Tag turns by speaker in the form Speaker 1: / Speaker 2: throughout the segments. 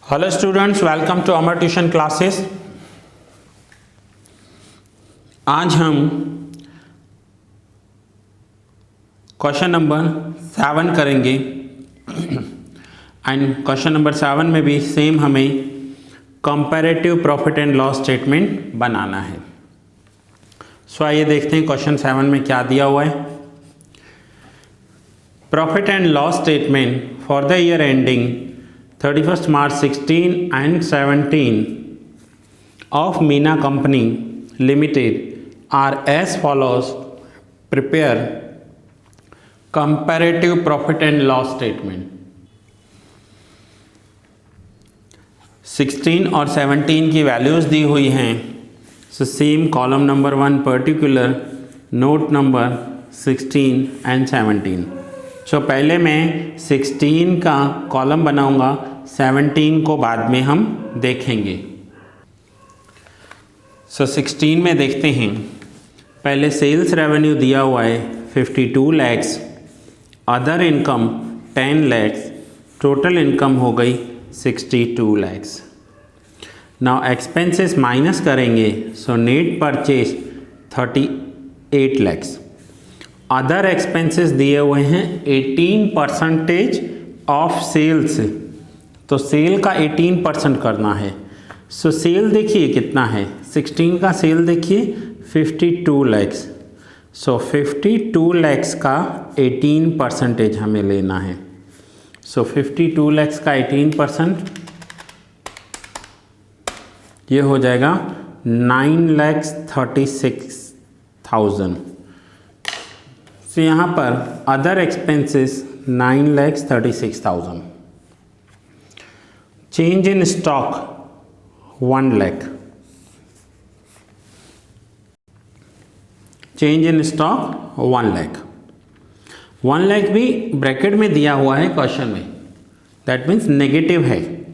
Speaker 1: Hello students, welcome to Amar tuition classes. आज हम question number 7 करेंगे एंड क्वेश्चन नंबर 7 में भी सेम हमें comparative profit and loss statement बनाना है। सो आइए देखते हैं क्वेश्चन 7 में क्या दिया हुआ है। Profit and loss statement for the year ending 31st March 16 and 17 of Meena Company Limited are as follows. Prepare comparative profit and loss statement। 16 और 17 की वैल्यूज़ दी हुई हैं। So same column number 1 particular, note number 16 and 17। सो पहले मैं 16 का column बनाऊंगा, 17 को बाद में हम देखेंगे। सो 16 में देखते हैं। पहले सेल्स रेवेन्यू दिया हुआ है 52 lakhs, other income 10 lakhs, total income हो गई 62 लैक्स। नाउ एक्सपेंसेस माइनस करेंगे, so net purchase 38 lakhs. Other expenses दिए हुए हैं 18% ऑफ सेल्स, तो सेल का 18% करना है। सो सेल देखिए कितना है, 16 का सेल देखिए 52 लैक्स। सो 52 लैक्स का 18% हमें लेना है। सो 52 लैक्स का 18% ये हो जाएगा 9,36,000। सो यहाँ पर other expenses 9,36,000। Change in stock 1 lakh. Change in stock 1 lakh. 1 lakh भी ब्रैकेट में दिया हुआ है क्वेश्चन में, दैट मीन्स नेगेटिव है।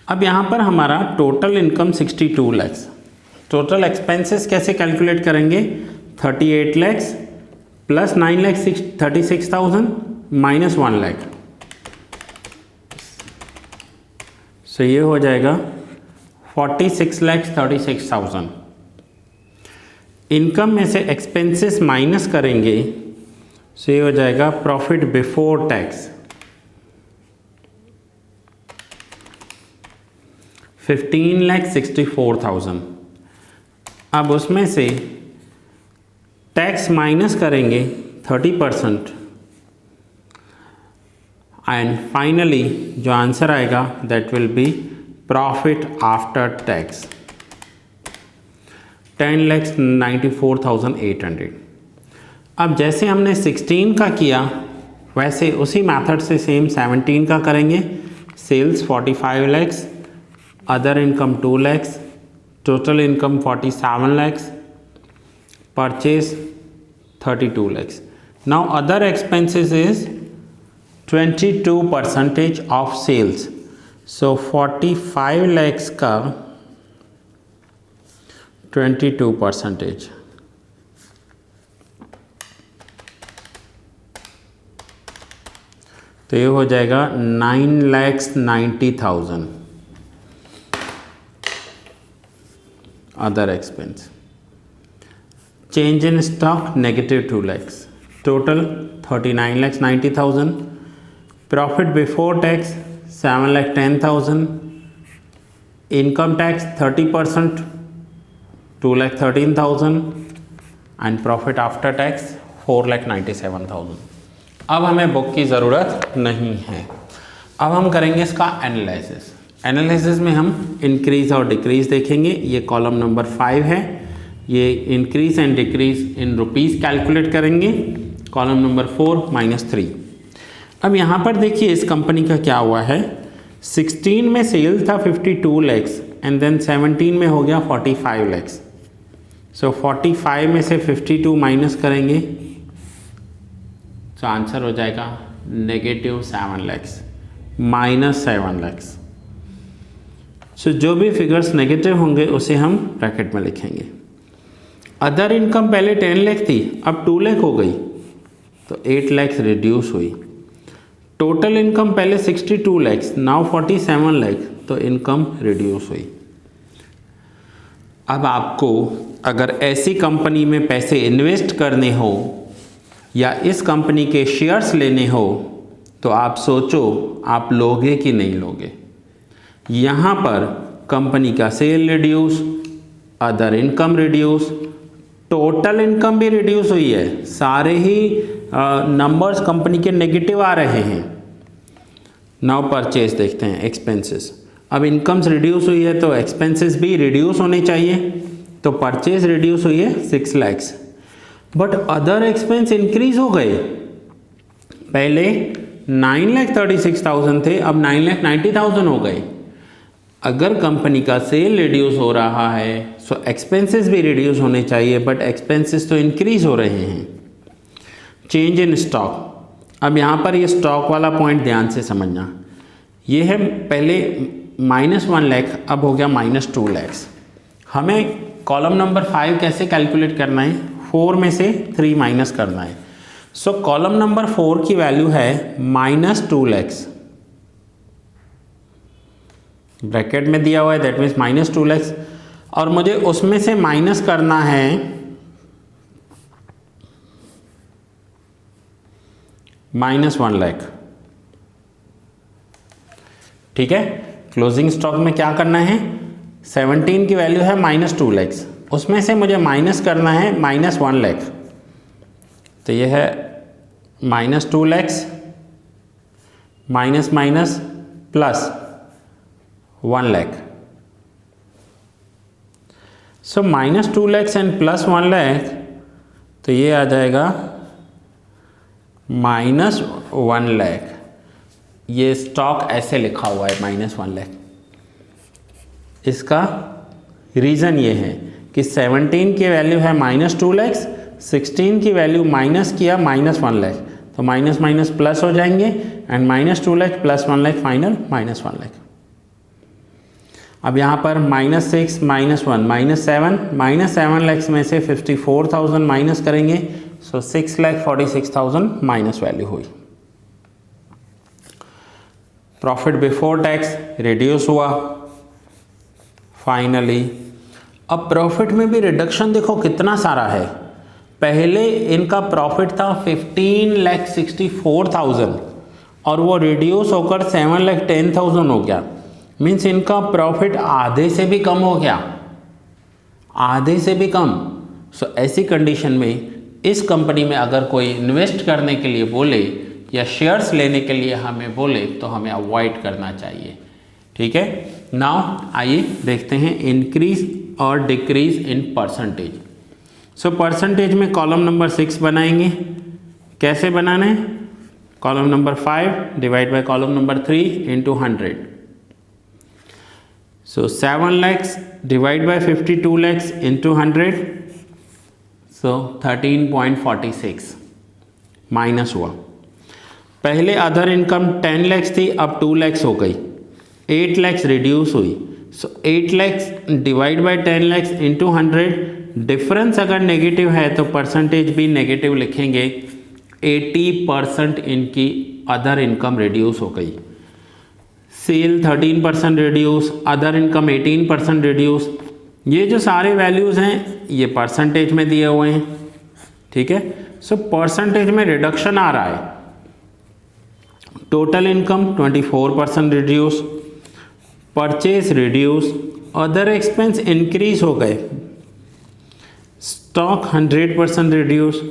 Speaker 1: अब यहाँ पर हमारा total income 62 lakhs. Total expenses कैसे कैलकुलेट करेंगे, 38 लैक्स प्लस 9,36,000 माइनस 1 लाख। सो ये हो जाएगा 46,36,000। इनकम में से एक्सपेंसेस माइनस करेंगे, सो ये हो जाएगा प्रॉफिट बिफोर टैक्स 15,64,000। अब उसमें से टैक्स माइनस करेंगे 30% एंड फाइनली जो आंसर आएगा that will be profit after tax 10,94,800। अब जैसे हमने 16 का किया वैसे उसी मेथड से सेम 17 का करेंगे। Sales 45 lakhs, other income 2 lakhs, total income 47 lakhs, purchase 32 lakhs. Now other expenses is 22% of sales. So 45 lakhs का 22%, तो ये हो जाएगा 9,90,000 other expense. Change in stock -2 lakhs, total 39,90,000। Profit before tax 7,10,000। Income tax 30% 2,13,000 and profit after tax 4,97,000। अब हमें बुक की ज़रूरत नहीं है। अब हम करेंगे इसका एनालिसिस। एनालिसिस में हम इंक्रीज़ और डिक्रीज़ देखेंगे। ये कॉलम नंबर 5 है। ये increase and decrease in rupees calculate करेंगे। Column number 4 -3। अब यहाँ पर देखिए इस कंपनी का क्या हुआ है। 16 में सेल था 52 लैक्स एंड देन 17 में हो गया 45 लैक्स। सो 45 में से 52 माइनस करेंगे तो आंसर हो जाएगा -7 लैक्स, -7 लैक्स। सो जो भी फिगर्स नेगेटिव होंगे उसे हम ब्रैकेट में लिखेंगे। अदर इनकम पहले 10 लाख थी, अब 2 लाख हो गई, तो 8 लाख रिड्यूस हुई। टोटल इनकम पहले 62 लैक्स, नाउ 47 लैक्स, तो इनकम रिड्यूस हुई। अब आपको अगर ऐसी कंपनी में पैसे इन्वेस्ट करने हो या इस कंपनी के शेयर्स लेने हो तो आप सोचो आप लोगे कि नहीं लोगे। यहाँ पर कंपनी का sale reduce, other income reduce, total income भी रिड्यूस हुई है, सारे ही नंबर्स कंपनी के नेगेटिव आ रहे हैं। नाउ परचेज देखते हैं, एक्सपेंसेस। अब इनकम्स रिड्यूस हुई है तो एक्सपेंसेस भी रिड्यूस होने चाहिए, तो परचेज रिड्यूस हुई है 6 lakhs, but other expense increase हो गए। पहले 9,36,000 थे, अब 9,90,000 हो गए। अगर कंपनी का सेल रिड्यूस हो रहा है सो एक्सपेंसेस भी रिड्यूस होने चाहिए, बट एक्सपेंसेस तो इंक्रीज हो रहे हैं। Change in stock. अब यहाँ पर ये स्टॉक वाला पॉइंट ध्यान से समझना। ये है पहले -1 लाख, अब हो गया -2 लैक्स। हमें कॉलम नंबर 5 कैसे कैलकुलेट करना है? 4 में से 3 माइनस करना है। सो कॉलम नंबर 4 की वैल्यू है -2 लैक्स, ब्रैकेट में दिया हुआ है, दैट मीन्स -2 लैक्स, और मुझे उसमें से माइनस करना है -1 लाख। ठीक है, क्लोजिंग स्टॉक में क्या करना है? 17 की वैल्यू है -2 लैक्स, उसमें से मुझे माइनस करना है -1 लाख। तो ये है -2 lakhs minus minus plus 1 lakh. So -2 lakhs and plus 1 lakh, तो ये आ जाएगा -1 लाख। ये स्टॉक ऐसे लिखा हुआ है -1 लाख। इसका रीज़न ये है कि 17 की वैल्यू है -2 लैक्स, 16 की वैल्यू माइनस किया -1 लाख, तो माइनस माइनस प्लस हो जाएंगे and -2 lakh plus 1 lakh, final -1 lakh. अब यहाँ पर -6 -1 -7 लैक्स में से 54,000 माइनस करेंगे, सो 6,46,000 माइनस वैल्यू हुई। प्रॉफिट बिफोर टैक्स रिड्यूस हुआ फाइनली। अब प्रॉफिट में भी रिडक्शन देखो कितना सारा है। पहले इनका प्रॉफिट था 15,64,000 और वो रिड्यूस होकर 7,10,000 हो गया। मीन्स इनका प्रॉफिट आधे से भी कम हो गया, आधे से भी कम। सो ऐसी कंडीशन में इस कंपनी में अगर कोई इन्वेस्ट करने के लिए बोले या शेयर्स लेने के लिए हमें बोले तो हमें अवॉइड करना चाहिए। ठीक है, नाउ आइए देखते हैं इंक्रीज और decrease in percentage. So percentage में कॉलम नंबर 6 बनाएंगे। कैसे बनाना है? Column number 5 divide by column number 3 into 100। So 7 lakhs divide by 52 lakhs into 100, so 13.46 minus हुआ। पहले अदर इनकम 10 लैक्स थी, अब 2 लैक्स हो गई, 8 लैक्स रिड्यूस हुई। सो 8 lakhs divide by 10 lakhs into 100, difference अगर नेगेटिव है तो परसेंटेज भी नेगेटिव लिखेंगे। 80% इनकी अदर इनकम रिड्यूस हो गई। Sale 13% reduce, other income 18% reduce. ये जो सारे वैल्यूज़ हैं ये परसेंटेज में दिए हुए हैं। ठीक है, सो परसेंटेज में रिडक्शन आ रहा है। Total income 24% reduce, purchase reduce, other expense increase हो गए, स्टॉक 100% रिड्यूस,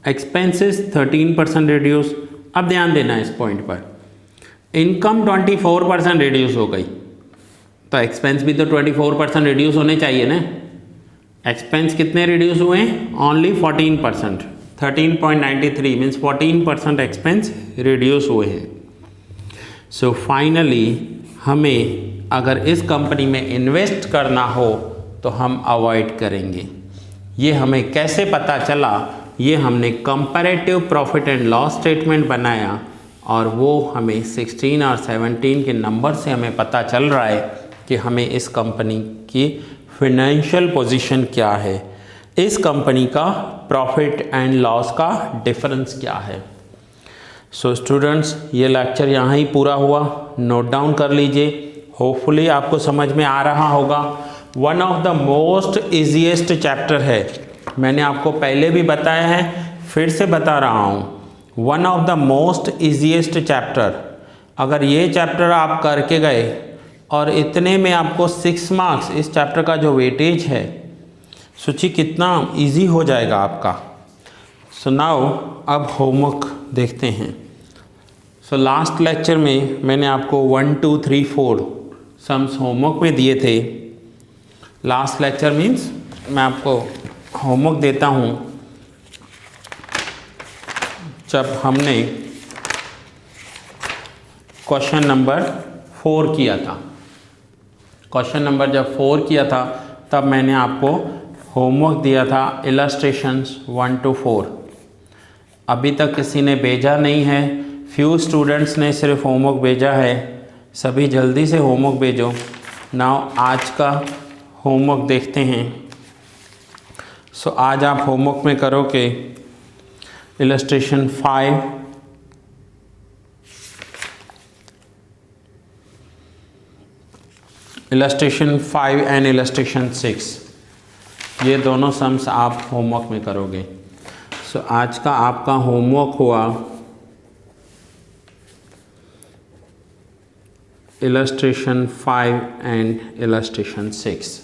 Speaker 1: एक्सपेंसेस 13% रिड्यूस। अब ध्यान देना इस पॉइंट पर, इनकम 24% रिड्यूस हो गई तो एक्सपेंस भी तो 24% रिड्यूस होने चाहिए ना। एक्सपेंस कितने रिड्यूस हुए हैं? ओनली 14%, 13.93 मीन्स 14% एक्सपेंस रिड्यूस हुए हैं। सो फाइनली हमें अगर इस कंपनी में इन्वेस्ट करना हो तो हम अवॉइड करेंगे। ये हमें कैसे पता चला? ये हमने comparative profit and loss statement बनाया और वो हमें 16 और 17 के नंबर से हमें पता चल रहा है कि हमें इस कंपनी की फिनेंशियल पोजीशन क्या है, इस कंपनी का प्रॉफिट एंड लॉस का डिफरेंस क्या है। सो स्टूडेंट्स, ये लेक्चर यहाँ ही पूरा हुआ, नोट डाउन कर लीजिए। होपफुली आपको समझ में आ रहा होगा। One of the most easiest chapter है, मैंने आपको पहले भी बताया है, फिर से बता रहा हूँ। One of the most easiest chapter. अगर ये चैप्टर आप करके गए और इतने में आपको 6 मार्क्स, इस चैप्टर का जो वेटेज है, सोचिए कितना इजी हो जाएगा आपका। सो नाउ अब होमवर्क देखते हैं। सो लास्ट लेक्चर में मैंने आपको 1 2 3 4 सम्स होमवर्क में दिए थे। लास्ट लेक्चर मीन्स मैं आपको होमवर्क देता हूँ जब हमने क्वेश्चन नंबर 4 किया था। क्वेश्चन नंबर जब 4 किया था तब मैंने आपको होमवर्क दिया था इलस्ट्रेशंस 1 to 4। अभी तक किसी ने भेजा नहीं है, फ्यू स्टूडेंट्स ने सिर्फ होमवर्क भेजा है। सभी जल्दी से होमवर्क भेजो। नाउ आज का होमवर्क देखते हैं। सो आज आप होमवर्क में करोगे इलस्ट्रेशन 5, इलस्ट्रेशन 5 एंड इलस्ट्रेशन 6, ये दोनों सम्स आप होमवर्क में करोगे। सो आज का आपका होमवर्क हुआ इलस्ट्रेशन 5 एंड इलस्ट्रेशन 6।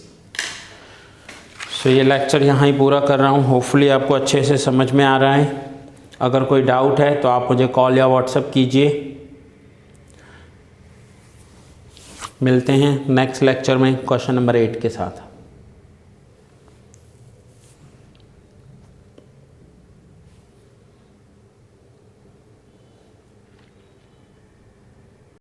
Speaker 1: सो ये लेक्चर यहाँ ही पूरा कर रहा हूँ। होपफुली आपको अच्छे से समझ में आ रहा है। अगर कोई डाउट है तो आप मुझे कॉल या व्हाट्सएप कीजिए। मिलते हैं नेक्स्ट लेक्चर में क्वेश्चन नंबर 8 के साथ।